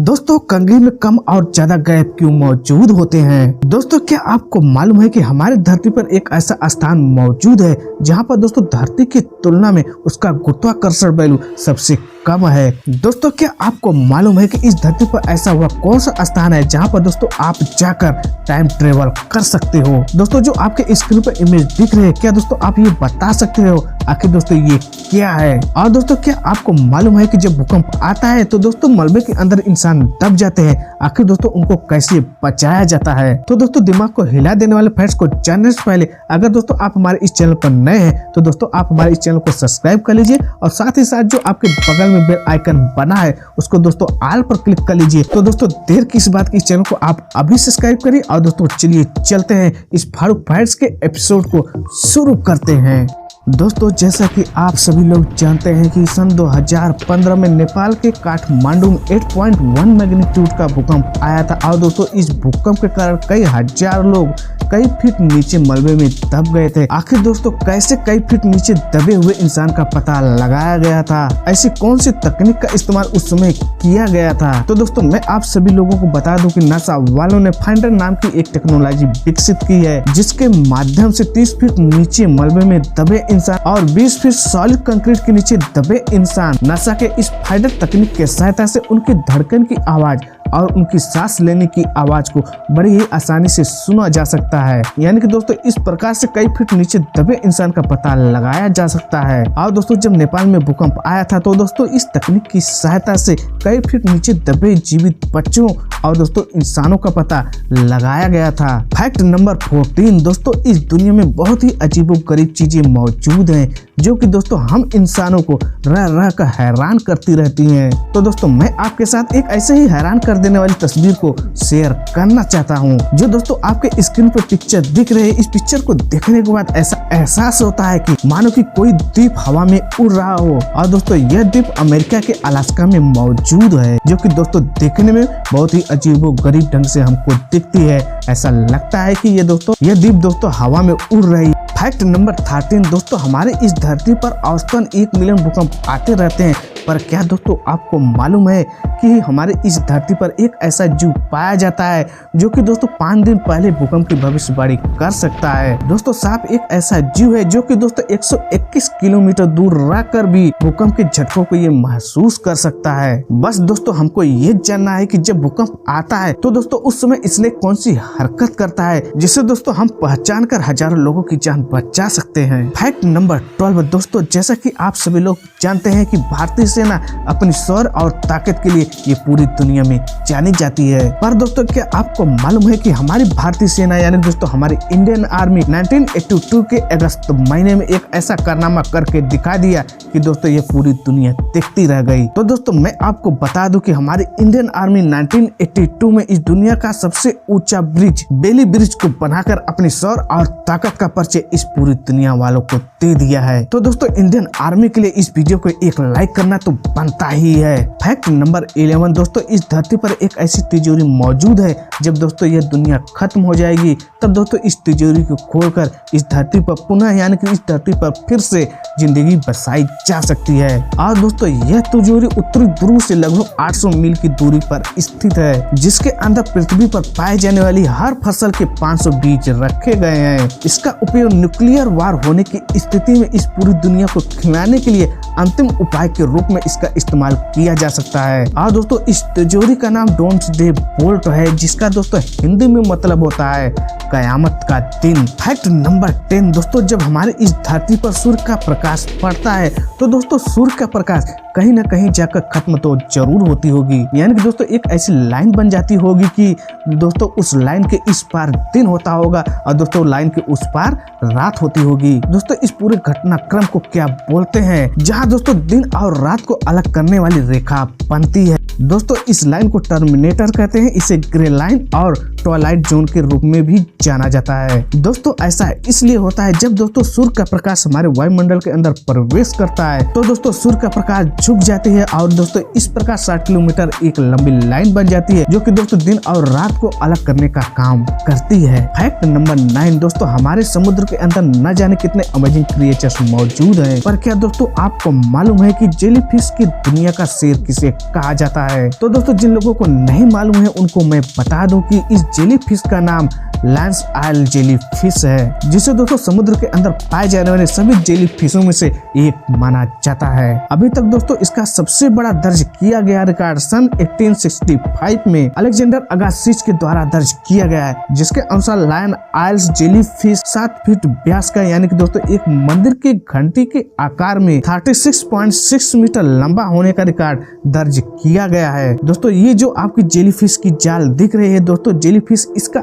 दोस्तों कंघी में कम और ज्यादा गैप क्यों मौजूद होते हैं? दोस्तों क्या आपको मालूम है कि हमारी धरती पर एक ऐसा स्थान मौजूद है जहां पर दोस्तों धरती की तुलना में उसका गुरुत्वाकर्षण बल सबसे कम है। दोस्तों क्या आपको मालूम है कि इस धरती पर ऐसा वह कौन सा स्थान है जहां पर दोस्तों आप जाकर टाइम ट्रेवल कर सकते हो? दोस्तों जो आपके स्क्रीन पर इमेज दिख रही है, क्या दोस्तों आप ये बता सकते हो आखिर दोस्तों ये क्या है? और दोस्तों क्या आपको मालूम है कि जब भूकंप आता है तो दोस्तों मलबे के अंदर इंसान दब जाते हैं, आखिर दोस्तों उनको कैसे बचाया जाता है? तो दोस्तों दिमाग को हिला देने वाले फैक्ट्स को जानने से पहले अगर दोस्तों आप हमारे इस चैनल पर नए हैं तो दोस्तों आप हमारे इस चैनल को सब्सक्राइब कर लीजिए और साथ ही साथ जो आपके बगल में बेल आइकन बना है उसको दोस्तों ऑल पर क्लिक कर लीजिए। तो दोस्तों देर किस बात की, इस चैनल को आप अभी सब्सक्राइब करिए और दोस्तों चलिए चलते हैं इस फारूक फैक्ट्स के एपिसोड को शुरू करते हैं। दोस्तों जैसा कि आप सभी लोग जानते हैं कि सन 2015 में नेपाल के काठमांडू में 8.1 मैग्नीट्यूड का भूकंप आया था और दोस्तों इस भूकंप के कारण कई हजार लोग कई फीट नीचे मलबे में दब गए थे। आखिर दोस्तों कैसे कई फीट नीचे दबे हुए इंसान का पता लगाया गया था? ऐसी कौन सी तकनीक का इस्तेमाल उस समय किया गया था? तो दोस्तों मैं आप सभी लोगों को बता दूं कि नासा वालों ने फाइंडर नाम की एक टेक्नोलॉजी विकसित की है जिसके माध्यम से 30 फीट नीचे मलबे में दबे इंसान और 20 फीट सॉलिड कंक्रीट के नीचे दबे इंसान नासा के इस फाइंडर तकनीक के सहायता से उनकी धड़कन की आवाज और उनकी सांस लेने की आवाज को बड़ी ही आसानी से सुना जा सकता है। यानी कि दोस्तों इस प्रकार से कई फीट नीचे दबे इंसान का पता लगाया जा सकता है। और दोस्तों जब नेपाल में भूकंप आया था तो दोस्तों इस तकनीक की सहायता से कई फीट नीचे दबे जीवित बच्चों और दोस्तों इंसानों का पता लगाया गया था। फैक्ट नंबर 14 दोस्तों इस दुनिया में बहुत ही अजीबोगरीब चीजें मौजूद हैं जो कि दोस्तों हम इंसानों को रह रह कर हैरान करती रहती हैं। तो दोस्तों मैं आपके साथ एक ऐसे ही हैरान कर देने वाली तस्वीर को शेयर करना चाहता हूं। जो दोस्तों आपके स्क्रीन पर पिक्चर दिख रहे हैं, इस पिक्चर को देखने के बाद ऐसा एहसास होता है कि मानो कि कोई द्वीप हवा में उड़ रहा हो। और दोस्तों यह द्वीप अमेरिका के अलास्का में मौजूद है जो कि दोस्तों देखने में बहुत ही अजीबोगरीब ढंग से हमको दिखती है। ऐसा लगता है कि ये द्वीप दोस्तों हवा में उड़ रही है। फैक्ट नंबर 13 दोस्तों हमारे इस धरती पर औसतन 1 मिलियन भूकंप आते रहते हैं, पर क्या दोस्तों आपको मालूम है कि हमारे इस धरती पर एक ऐसा जीव पाया जाता है जो कि दोस्तों 5 दिन पहले भूकंप की भविष्यवाणी कर सकता है। दोस्तों सांप एक ऐसा जीव है जो कि दोस्तों 121 किलोमीटर दूर रहकर भी भूकंप के झटकों को ये महसूस कर सकता है। बस दोस्तों हमको ये जानना है कि जब भूकंप आता है तो दोस्तों उस समय इसलिए कौन सी हरकत करता है जिससे दोस्तों हम पहचान कर हजारों लोगों की जान बचा सकते हैं। फैक्ट नंबर 12 दोस्तों जैसा कि आप सभी लोग जानते हैं कि भारतीय सेना अपनी शौर्य और ताकत के लिए ये पूरी दुनिया में जानी जाती है, पर दोस्तों क्या आपको मालूम है कि हमारी भारतीय सेना यानी दोस्तों हमारी इंडियन आर्मी 1982 के अगस्त महीने में एक ऐसा कारनामा करके दिखा दिया कि दोस्तों ये पूरी दुनिया देखती रह गई। तो दोस्तों मैं आपको बता दूं कि हमारी इंडियन आर्मी 1982 में इस दुनिया का सबसे ऊंचा ब्रिज बेली ब्रिज को बनाकर अपनी शौर्य और ताकत का परिचय इस पूरी दुनिया वालों को दे दिया है। तो दोस्तों इंडियन आर्मी के लिए इस वीडियो को एक लाइक करना तो बनता ही है। फैक्ट नंबर 11 दोस्तों इस धरती पर एक ऐसी तिजोरी मौजूद है, जब दोस्तों यह दुनिया खत्म हो जाएगी तब दोस्तों इस तिजोरी को खोलकर इस धरती पर पुनः यानी कि इस धरती पर फिर से जिंदगी बसाई जा सकती है। और दोस्तों यह तिजोरी उत्तरी ध्रुव से लगभग 800 मील की दूरी पर स्थित है जिसके अंदर पृथ्वी पर पाए जाने वाली हर फसल के 500 बीज रखे गए हैं। इसका उपयोग न्यूक्लियर वार होने की स्थिति में इस पूरी दुनिया को खिलाने के लिए अंतिम उपाय के रूप में इसका इस्तेमाल किया जा सकता है। और दोस्तों इस तिजोरी का नाम डोम्सडे बोल्ट है जिसका दोस्तों हिंदी में मतलब होता है कयामत का दिन। फैक्ट नंबर 10 दोस्तों जब हमारे इस धरती पर सूर्य का प्रकाश पड़ता है तो दोस्तों सूर्य का प्रकाश कहीं ना कहीं जाकर खत्म तो जरूर होती होगी, यानी कि दोस्तों एक ऐसी लाइन बन जाती होगी कि दोस्तों उस लाइन के इस पार दिन होता होगा और दोस्तों लाइन के उस पार रात होती होगी। दोस्तों इस पूरे घटनाक्रम को क्या बोलते हैं जहां दोस्तों दिन और रात को अलग करने वाली रेखा बनती है? दोस्तों इस लाइन को टर्मिनेटर कहते हैं, इसे ग्रे लाइन और ट्वाइलाइट जोन के रूप में भी जाना जाता है। दोस्तों ऐसा इसलिए होता है जब दोस्तों सूर्य का प्रकाश हमारे वायुमंडल के अंदर प्रवेश करता है तो दोस्तों सूर्य का प्रकाश झुक जाती है और दोस्तों इस प्रकार 60 किलोमीटर एक लंबी लाइन बन जाती है जो कि दोस्तों दिन और रात को अलग करने का काम करती है। फैक्ट नंबर 9 दोस्तों, हमारे समुद्र के अंदर न जाने कितने अमेजिंग क्रिएचर्स मौजूद हैं, पर क्या दोस्तों आपको मालूम है कि जेलीफिश की दुनिया का शेर किसे कहा जाता है? तो दोस्तों जिन लोगों को नहीं मालूम है उनको मैं बता दूं कि इस जेलीफिश का नाम लैंस आयल जेलीफिश है, जिसे दोस्तों समुद्र के अंदर पाए जाने वाले सभी जेलीफिशों में से एक माना जाता है। अभी तक दोस्तों इसका सबसे बड़ा दर्ज किया गया रिकॉर्ड सन 1865 में अलेक्जेंडर अगासिस के द्वारा दर्ज किया गया है, जिसके अनुसार लायन आयल्स जेलीफिश 7 फीट व्यास का यानी कि दोस्तों एक मंदिर के घंटी के आकार में 36.6 मीटर लंबा होने का रिकॉर्ड दर्ज किया गया है। दोस्तों ये जो आपकी जेलीफिश की जाल दिख रही है दोस्तों, जेलीफिश इसका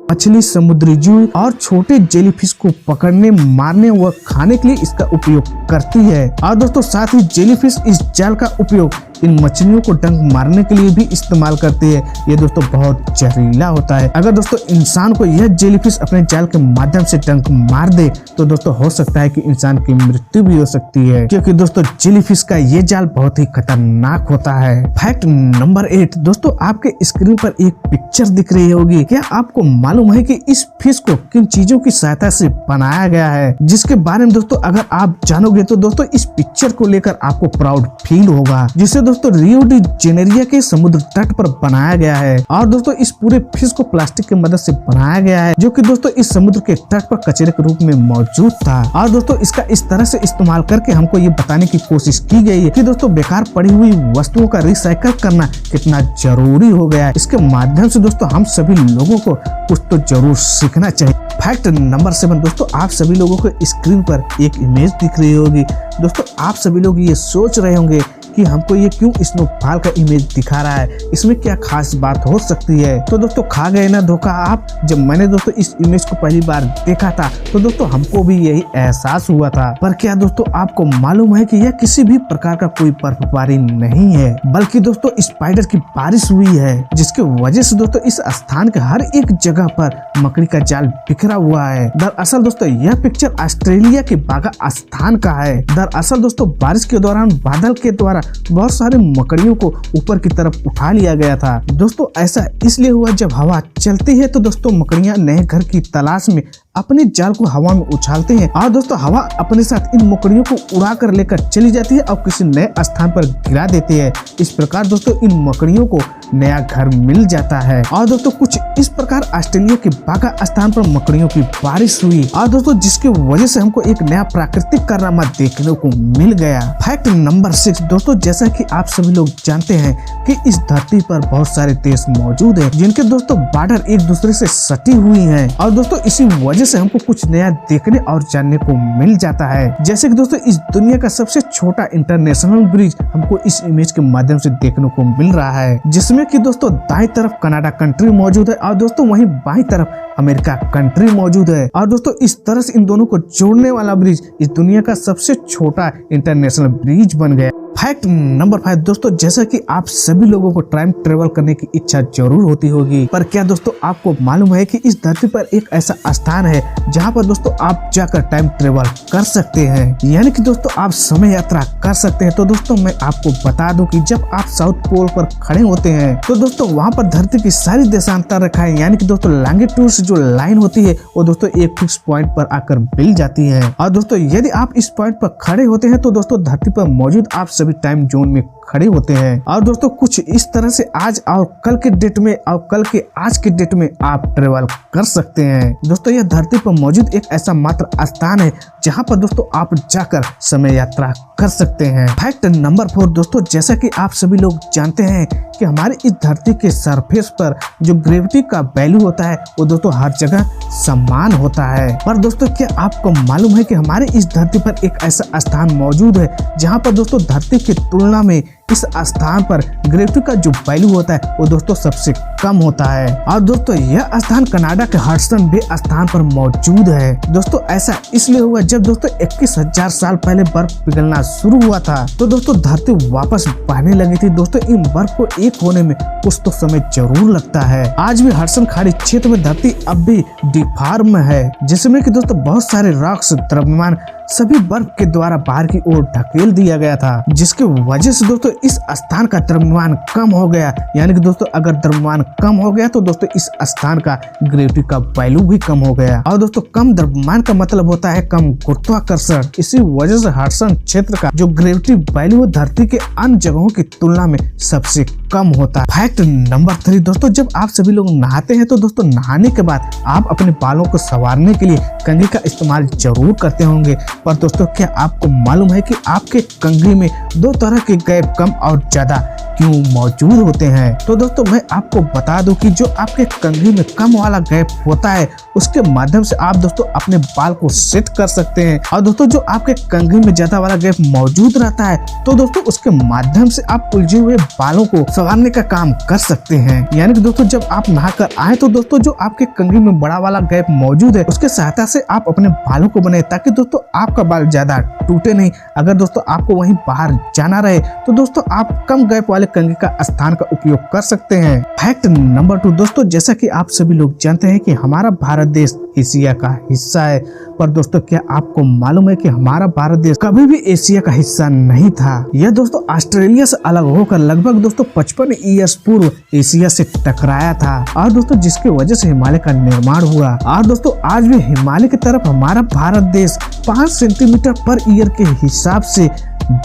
मछली, समुद्री जीव और छोटे जेलीफिश को पकड़ने, मारने व खाने के लिए इसका उपयोग करती है। और दोस्तों साथ ही जेलीफिश इस जाल का उपयोग इन मछलियों को डंक मारने के लिए भी इस्तेमाल करती है। ये दोस्तों बहुत जहरीला होता है। अगर दोस्तों इंसान को यह जेलीफिश अपने जाल के माध्यम से डंक मार दे तो दोस्तों हो सकता है कि इंसान की मृत्यु भी हो सकती है, क्योंकि दोस्तों जेलीफिश का ये जाल बहुत ही खतरनाक होता है। फैक्ट नंबर 8 दोस्तों, आपके स्क्रीन पर एक पिक्चर दिख रही होगी। क्या आपको मालूम है कि इस फिश को किन चीजों की सहायता से बनाया गया है, जिसके बारे में दोस्तों अगर आप जानोगे तो दोस्तों इस पिक्चर को लेकर आपको प्राउड फील होगा, जिसे दोस्तों रियो डी जेनेरिया के समुद्र तट पर बनाया गया है। और दोस्तों इस पूरे फिश को प्लास्टिक की मदद से बनाया गया है, जो कि दोस्तों इस समुद्र के तट पर कचरे के रूप में मौजूद था। और दोस्तों इसका इस तरह से इस्तेमाल करके हमको ये बताने की कोशिश की गई है कि दोस्तों बेकार पड़ी हुई वस्तुओं का रिसाइकल करना कितना जरूरी हो गया है। इसके माध्यम से दोस्तों हम सभी लोगों को कुछ तो जरूर सीखना चाहिए। फैक्ट नंबर 7 दोस्तों, आप सभी लोगों को स्क्रीन पर एक इमेज दिख रही होगी। दोस्तों आप सभी लोग ये सोच रहे होंगे कि हमको ये क्यों स्नोफॉल का इमेज दिखा रहा है, इसमें क्या खास बात हो सकती है। तो दोस्तों खा गए ना धोखा आप। जब मैंने दोस्तों इस इमेज को पहली बार देखा था तो दोस्तों हमको भी यही एहसास हुआ था। पर क्या दोस्तों आपको मालूम है कि यह किसी भी प्रकार का कोई बर्फबारी नहीं है, बल्कि दोस्तों स्पाइडर की बारिश हुई है, जिसकी वजह से दोस्तों इस स्थान के हर एक जगह पर मकड़ी का जाल बिखरा हुआ है। दरअसल दोस्तों यह पिक्चर ऑस्ट्रेलिया के बागा स्थान का है। दरअसल दोस्तों बारिश के दौरान बादल के द्वारा बहुत सारे मकड़ियों को ऊपर की तरफ उठा लिया गया था। दोस्तों ऐसा इसलिए हुआ जब हवा चलती है तो दोस्तों मकड़ियां नए घर की तलाश में अपने जाल को हवा में उछालते हैं और दोस्तों हवा अपने साथ इन मकड़ियों को उड़ा कर लेकर चली जाती है और किसी नए स्थान पर गिरा देती है। इस प्रकार दोस्तों इन मकड़ियों को नया घर मिल जाता है। और दोस्तों कुछ इस प्रकार ऑस्ट्रेलिया के बागा स्थान पर मकड़ियों की बारिश हुई और दोस्तों जिसकी वजह से हमको एक नया प्राकृतिक कारनामा देखने को मिल गया। फैक्ट नंबर 6 दोस्तों, जैसा कि आप सभी लोग जानते हैं कि इस धरती पर बहुत सारे देश मौजूद हैं, जिनके दोस्तों बॉर्डर एक दूसरे से सटी हुई हैं। और दोस्तों इसी वजह से हमको कुछ नया देखने और जानने को मिल जाता है। जैसे कि दोस्तों इस दुनिया का सबसे छोटा इंटरनेशनल ब्रिज हमको इस इमेज के माध्यम से देखने को मिल रहा है, जिसमें कि दोस्तों दाईं तरफ कनाडा कंट्री मौजूद है और दोस्तों वहीं बाईं तरफ अमेरिका कंट्री मौजूद है। और दोस्तों इस तरह से इन दोनों को जोड़ने वाला ब्रिज इस दुनिया का सबसे छोटा इंटरनेशनल ब्रिज बन गया। फैक्ट नंबर 5 दोस्तों, जैसा कि आप सभी लोगों को टाइम ट्रेवल करने की इच्छा जरूर होती होगी, पर क्या दोस्तों आपको मालूम है कि इस धरती पर एक ऐसा स्थान है जहां पर दोस्तों आप जाकर टाइम ट्रेवल कर सकते हैं, यानी कि दोस्तों आप समय यात्रा कर सकते हैं। तो दोस्तों मैं आपको बता दूं कि जब आप साउथ पोल पर खड़े होते हैं तो दोस्तों वहां पर धरती की सारी देशांतर रेखाएं यानी कि दोस्तों लॉन्गिट्यूड से जो लाइन होती है वो दोस्तों एक फिक्स पॉइंट पर आकर मिल जाती है। और दोस्तों यदि आप इस पॉइंट पर खड़े होते हैं तो दोस्तों धरती पर मौजूद आप सभी टाइम जोन में खड़े होते हैं। और दोस्तों कुछ इस तरह से आज और कल के डेट में और कल के आज के डेट में आप ट्रेवल कर सकते हैं। दोस्तों यह धरती पर मौजूद एक ऐसा मात्र स्थान है जहां पर दोस्तों आप जाकर समय यात्रा कर सकते हैं। फैक्ट नंबर 4 दोस्तों, जैसा कि आप सभी लोग जानते हैं कि हमारी इस धरती के सरफेस पर जो ग्रेविटी का वैल्यू होता है वो दोस्तों हर जगह समान होता है। पर दोस्तों क्या आपको मालूम है कि हमारे इस धरती पर एक ऐसा स्थान मौजूद है जहां पर दोस्तों धरती की तुलना में इस स्थान पर ग्रेविटी का जो वैल्यू होता है वो दोस्तों सबसे कम होता है। और दोस्तों यह स्थान कनाडा के हडसन बे स्थान पर मौजूद है। दोस्तों ऐसा इसलिए हुआ जब दोस्तों 21,000 साल पहले बर्फ पिघलना शुरू हुआ था तो दोस्तों धरती वापस बहने लगी थी। दोस्तों इन बर्फ को एक होने में कुछ तो समय जरूर लगता है। आज भी हडसन खाड़ी क्षेत्र में धरती अब भी डिफॉर्म है, जिसमें कि दोस्तों बहुत सारे रॉक्स द्रव्यमान सभी बर्फ के द्वारा बाहर की ओर ढकेल दिया गया था, जिसके वजह से दोस्तों इस स्थान का द्रव्यमान कम हो गया। यानी कि दोस्तों अगर द्रव्यमान कम हो गया तो दोस्तों इस स्थान का ग्रेविटी का वैल्यू भी कम हो गया। और दोस्तों कम द्रव्यमान का मतलब होता है कम गुरुत्वाकर्षण। इसी वजह से हडसन क्षेत्र का जो ग्रेविटी वैल्यू धरती के अन्य जगहों की तुलना में सबसे कम होता है। फैक्ट नंबर 3 दोस्तों, जब आप सभी लोग नहाते हैं तो दोस्तों नहाने के बाद आप अपने बालों को संवारने के लिए कंघी का इस्तेमाल जरूर करते होंगे, पर दोस्तों क्या आपको मालूम है कि आपके कंघी में 2 तरह के गैप कम और ज्यादा क्यों मौजूद होते हैं? तो दोस्तों मैं आपको बता दूं कि जो आपके कंघी में कम वाला गैप होता है उसके माध्यम से आप दोस्तों अपने बाल को सेट कर सकते हैं। और दोस्तों जो आपके कंघी में ज्यादा वाला गैप मौजूद रहता है तो दोस्तों उसके माध्यम से आप उलझे हुए बालों को संवारने का काम कर सकते हैं। यानी कि दोस्तों जब आप नहाकर आए तो दोस्तों जो आपके कंघी में बड़ा वाला गैप मौजूद है उसके सहायता से आप अपने बालों को बनाए ताकि दोस्तों आपका बाल ज्यादा टूटे नहीं। अगर दोस्तों आपको वहीं बाहर जाना रहे तो दोस्तों आप कम गैप वाले कंघी का स्थान का उपयोग कर सकते हैं। फैक्ट नंबर 2 दोस्तों, जैसा कि आप सभी लोग जानते हैं कि हमारा भारत देश एशिया का हिस्सा है, पर दोस्तों क्या आपको मालूम है कि हमारा भारत देश कभी भी एशिया का हिस्सा नहीं था। यह दोस्तों ऑस्ट्रेलिया से अलग होकर लगभग दोस्तों 55 ईयर्स पूर्व एशिया से टकराया था और दोस्तों जिसकी वजह से हिमालय का निर्माण हुआ। और दोस्तों आज भी हिमालय की तरफ हमारा भारत देश 5 सेंटीमीटर पर ईयर के हिसाब से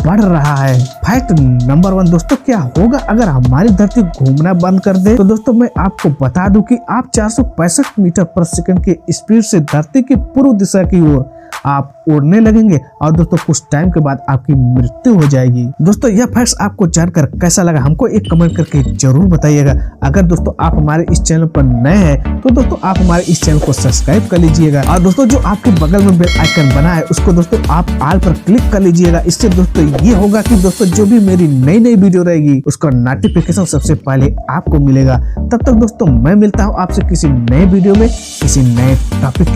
बढ़ रहा है। फैक्ट नंबर 1 दोस्तों, क्या होगा अगर हमारी धरती घूमना बंद कर दे? तो दोस्तों मैं आपको बता दूं कि आप 465 मीटर पर सेकंड के स्पीड से धरती की पूर्व दिशा की ओर आप उड़ने लगेंगे और दोस्तों कुछ टाइम के बाद आपकी मृत्यु हो जाएगी। दोस्तों यह फैक्ट्स आपको जानकर कैसा लगा हमको एक कमेंट करके जरूर बताइएगा। अगर दोस्तों आप हमारे इस चैनल पर नए हैं तो दोस्तों आप हमारे इस चैनल को सब्सक्राइब कर लीजिएगा और दोस्तों जो आपके बगल में बेल आइकन बना है उसको दोस्तों आप ऑल पर क्लिक कर लीजिएगा। इससे दोस्तों ये होगा कि दोस्तों जो भी मेरी नई वीडियो रहेगी उसका नोटिफिकेशन सबसे पहले आपको मिलेगा। तब तक दोस्तों मैं मिलता हूँ आपसे किसी नए वीडियो में किसी नए टॉपिक